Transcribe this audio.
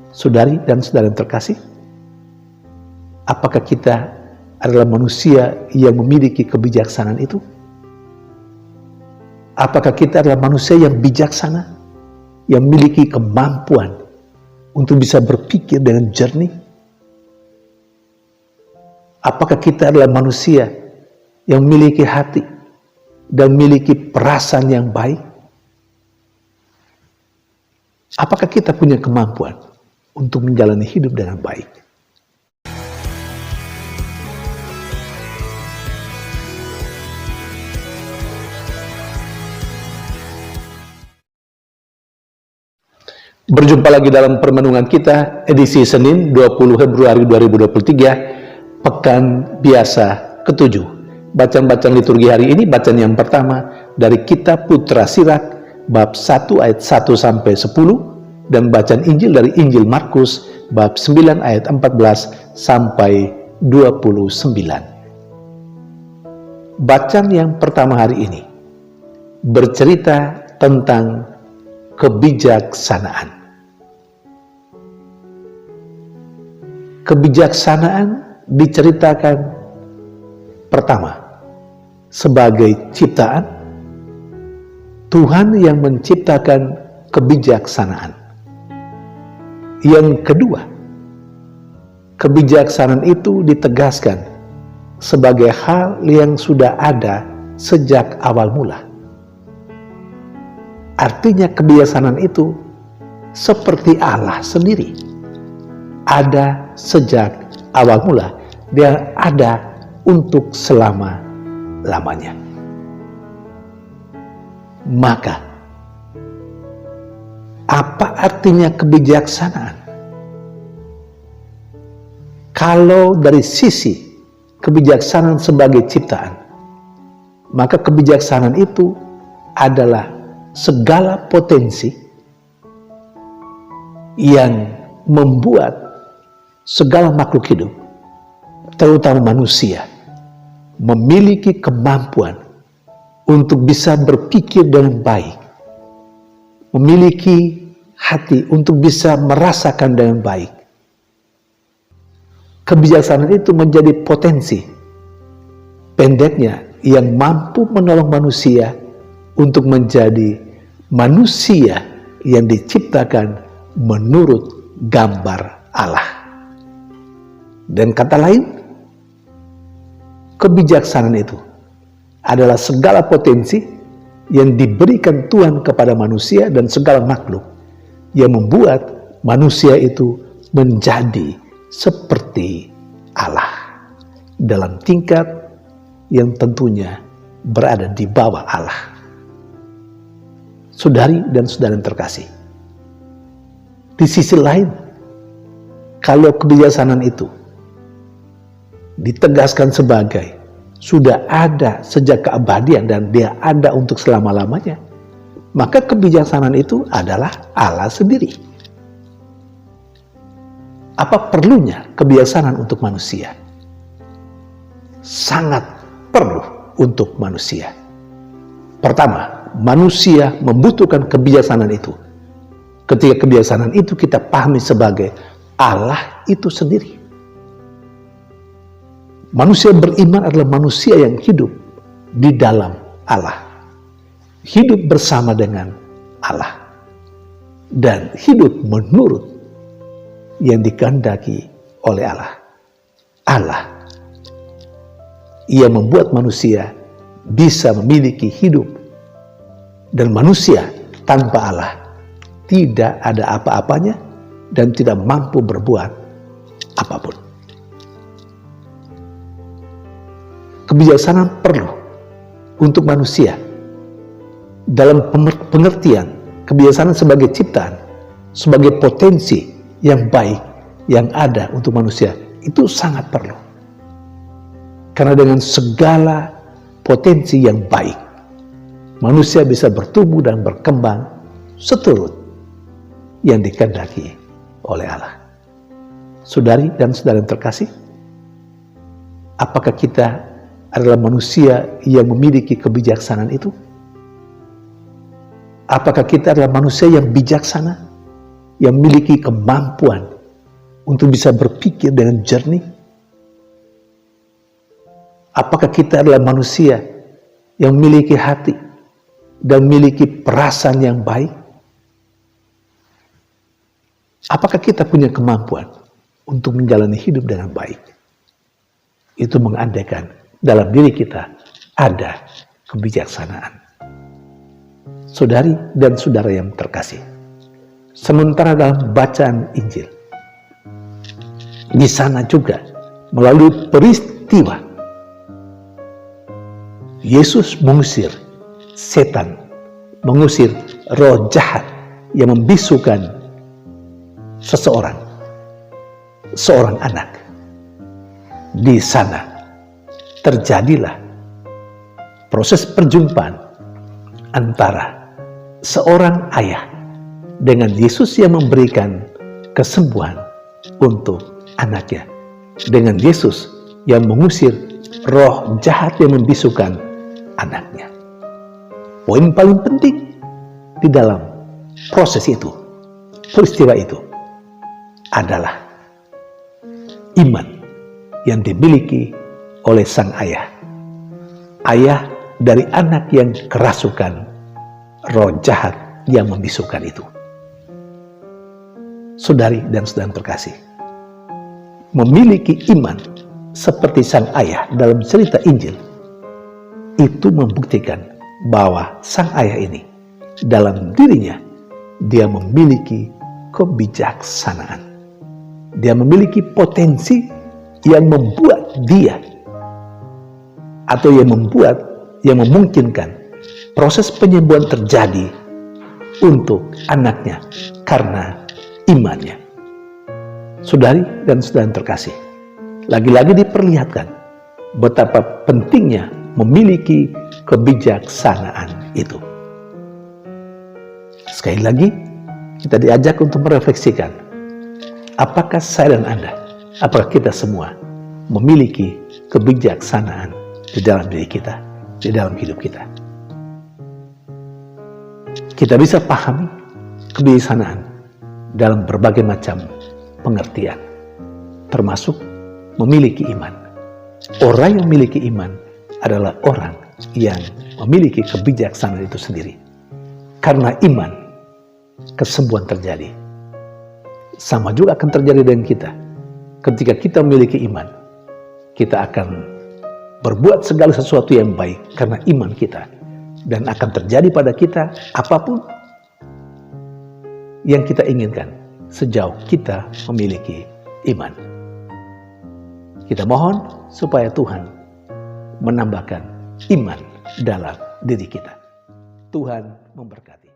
Saudari dan saudara yang terkasih, apakah kita adalah manusia yang memiliki kebijaksanaan itu? Apakah kita adalah manusia yang bijaksana, yang memiliki kemampuan untuk bisa berpikir dengan jernih? Apakah kita adalah manusia yang memiliki hati dan memiliki perasaan yang baik? Apakah kita punya kemampuan untuk menjalani hidup dengan baik? Berjumpa lagi dalam permenungan kita edisi Senin 20 Februari 2023, Pekan Biasa ke-7. Bacaan-bacaan liturgi hari ini, bacaan yang pertama dari Kitab Putra Sirak bab 1 ayat 1 sampai 10 dan bacaan Injil dari Injil Markus bab 9 ayat 14 sampai 29. Bacaan yang pertama hari ini bercerita tentang kebijaksanaan. Kebijaksanaan diceritakan pertama sebagai ciptaan. Tuhan yang menciptakan kebijaksanaan. Yang kedua, kebijaksanaan itu ditegaskan sebagai hal yang sudah ada sejak awal mula. Artinya kebijaksanaan itu seperti Allah sendiri, ada sejak awal mula, dia ada untuk selama-lamanya. Maka, apa artinya kebijaksanaan? Kalau dari sisi kebijaksanaan sebagai ciptaan, maka kebijaksanaan itu adalah segala potensi yang membuat segala makhluk hidup, terutama manusia, memiliki kemampuan untuk bisa berpikir dengan baik, memiliki hati untuk bisa merasakan dengan baik. Kebijaksanaan itu menjadi potensi, pendeknya, yang mampu menolong manusia untuk menjadi manusia yang diciptakan menurut gambar Allah. Dan kata lain, kebijaksanaan itu adalah segala potensi yang diberikan Tuhan kepada manusia dan segala makhluk yang membuat manusia itu menjadi seperti Allah dalam tingkat yang tentunya berada di bawah Allah. Saudari dan saudara yang terkasih, di sisi lain, kalau kebijaksanaan itu ditegaskan sebagai sudah ada sejak keabadian dan dia ada untuk selama-lamanya, maka kebijaksanaan itu adalah Allah sendiri. Apa perlunya kebijaksanaan untuk manusia? Sangat perlu untuk manusia. Pertama, manusia membutuhkan kebijaksanaan itu. Ketika kebijaksanaan itu kita pahami sebagai Allah itu sendiri. Manusia beriman adalah manusia yang hidup di dalam Allah, hidup bersama dengan Allah, dan hidup menurut yang dikehendaki oleh Allah. Allah, Ia membuat manusia bisa memiliki hidup, dan manusia tanpa Allah tidak ada apa-apanya dan tidak mampu berbuat apapun. Kebijaksanaan perlu untuk manusia dalam pengertian kebijaksanaan sebagai ciptaan, sebagai potensi yang baik yang ada untuk manusia, itu sangat perlu. Karena dengan segala potensi yang baik, manusia bisa bertumbuh dan berkembang seturut yang dikehendaki oleh Allah. Saudari dan saudara yang terkasih, apakah kita adalah manusia yang memiliki kebijaksanaan itu? Apakah kita adalah manusia yang bijaksana, yang memiliki kemampuan untuk bisa berpikir dengan jernih? Apakah kita adalah manusia yang memiliki hati dan memiliki perasaan yang baik? Apakah kita punya kemampuan untuk menjalani hidup dengan baik? Itu mengandaikan dalam diri kita ada kebijaksanaan. Saudari dan saudara yang terkasih, sementara dalam bacaan Injil, di sana juga melalui peristiwa Yesus mengusir setan, mengusir roh jahat yang membisukan seorang anak. Di sana terjadilah proses perjumpaan antara seorang ayah dengan Yesus yang memberikan kesembuhan untuk anaknya, dengan Yesus yang mengusir roh jahat yang membisukan anaknya. Poin paling penting di dalam proses itu, peristiwa itu, adalah iman yang dimiliki oleh sang ayah. Ayah dari anak yang kerasukan roh jahat yang membisukan itu. Saudari dan saudara terkasih, memiliki iman seperti sang ayah dalam cerita Injil itu membuktikan bahwa sang ayah ini dalam dirinya dia memiliki kebijaksanaan. Dia memiliki potensi yang membuat dia atau yang memungkinkan proses penyembuhan terjadi untuk anaknya karena imannya. Saudari dan saudara terkasih, lagi-lagi diperlihatkan betapa pentingnya memiliki kebijaksanaan itu. Sekali lagi, kita diajak untuk merefleksikan, apakah saya dan Anda, apakah kita semua memiliki kebijaksanaan di dalam diri kita, di dalam hidup kita. Kita bisa pahami kebijaksanaan dalam berbagai macam pengertian, termasuk memiliki iman. Orang yang memiliki iman adalah orang yang memiliki kebijaksanaan itu sendiri. Karena iman, kesembuhan terjadi. Sama juga akan terjadi dengan kita. Ketika kita memiliki iman, kita akan berbuat segala sesuatu yang baik karena iman kita. Dan akan terjadi pada kita apapun yang kita inginkan sejauh kita memiliki iman. Kita mohon supaya Tuhan menambahkan iman dalam diri kita. Tuhan memberkati.